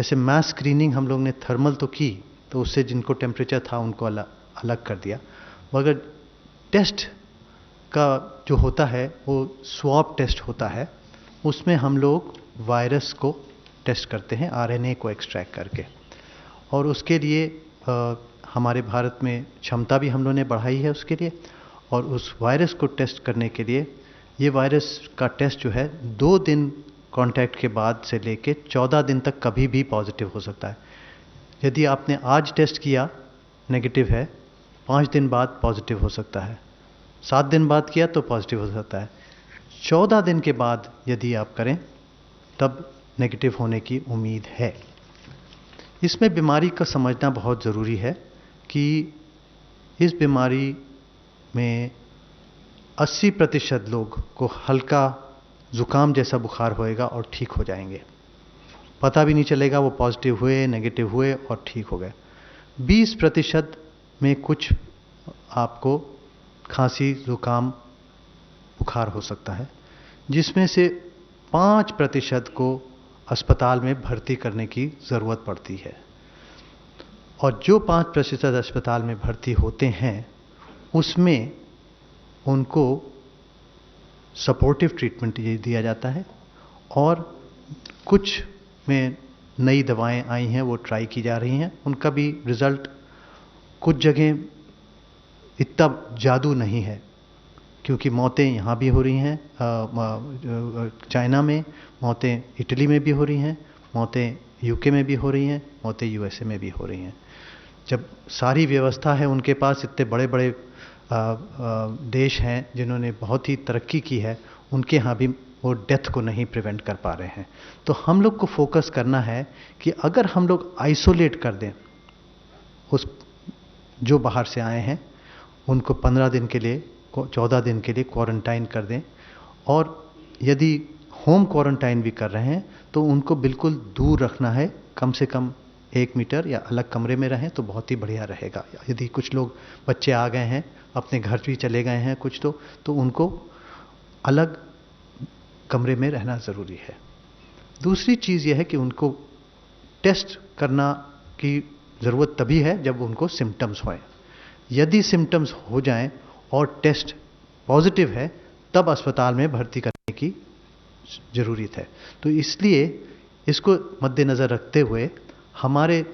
जैसे मास स्क्रीनिंग हम लोग ने थर्मल तो की, तो उससे जिनको टेम्परेचर था उनको अलग कर दिया, मगर टेस्ट का जो होता है वो स्वैब टेस्ट होता है। उसमें हम लोग वायरस को टेस्ट करते हैं, आरएनए को एक्सट्रैक्ट करके, और उसके लिए हमारे भारत में क्षमता भी हम लोगों ने बढ़ाई है उसके लिए। और उस वायरस को टेस्ट करने के लिए ये वायरस का टेस्ट जो है 2 दिन कांटेक्ट के बाद से लेके 14 दिन तक कभी भी पॉजिटिव हो सकता है। यदि आपने आज टेस्ट किया नेगेटिव है, 5 दिन बाद पॉजिटिव हो सकता है, 7 दिन बाद किया तो पॉजिटिव हो सकता है, 14 दिन के बाद यदि आप करें तब नेगेटिव होने की उम्मीद है। इसमें बीमारी का समझना बहुत ज़रूरी है कि इस बीमारी में 80% लोग को हल्का ज़ुकाम जैसा बुखार होएगा और ठीक हो जाएंगे, पता भी नहीं चलेगा वो पॉजिटिव हुए नेगेटिव हुए और ठीक हो गए। 20% में कुछ आपको खांसी ज़ुकाम बुखार हो सकता है, जिसमें से 5% को अस्पताल में भर्ती करने की ज़रूरत पड़ती है। और जो 5% अस्पताल में भर्ती होते हैं उसमें उनको सपोर्टिव ट्रीटमेंट दिया जाता है, और कुछ में नई दवाएं आई हैं वो ट्राई की जा रही हैं, उनका भी रिज़ल्ट कुछ जगह इतना जादू नहीं है, क्योंकि मौतें यहाँ भी हो रही हैं, चाइना में मौतें, इटली में भी हो रही हैं मौतें, यूके में भी हो रही हैं मौतें, यूएसए में भी हो रही हैं। जब सारी व्यवस्था है उनके पास, इतने बड़े बड़े देश हैं जिन्होंने बहुत ही तरक्की की है, उनके यहाँ भी वो डेथ को नहीं प्रिवेंट कर पा रहे हैं। तो हम लोग को फोकस करना है कि अगर हम लोग आइसोलेट कर दें उस जो बाहर से आए हैं, उनको 15 दिन के लिए 14 दिन के लिए क्वारंटाइन कर दें, और यदि होम क्वारंटाइन भी कर रहे हैं तो उनको बिल्कुल दूर रखना है, कम से कम 1 मीटर, या अलग कमरे में रहें तो बहुत ही बढ़िया रहेगा। यदि कुछ लोग बच्चे आ गए हैं, अपने घर भी चले गए हैं कुछ, तो उनको अलग कमरे में रहना ज़रूरी है। दूसरी चीज़ यह है कि उनको टेस्ट करना की ज़रूरत तभी है जब उनको सिम्टम्स हों। यदि सिम्टम्स हो जाएं और टेस्ट पॉजिटिव है तब अस्पताल में भर्ती करने की ज़रूरत है। तो इसलिए इसको मद्देनज़र रखते हुए हमारे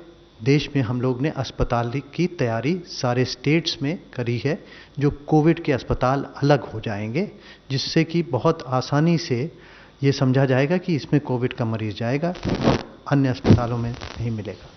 देश में हम लोग ने अस्पताल की तैयारी सारे स्टेट्स में करी है, जो कोविड के अस्पताल अलग हो जाएंगे, जिससे कि बहुत आसानी से ये समझा जाएगा कि इसमें कोविड का मरीज़ जाएगा और अन्य अस्पतालों में नहीं मिलेगा।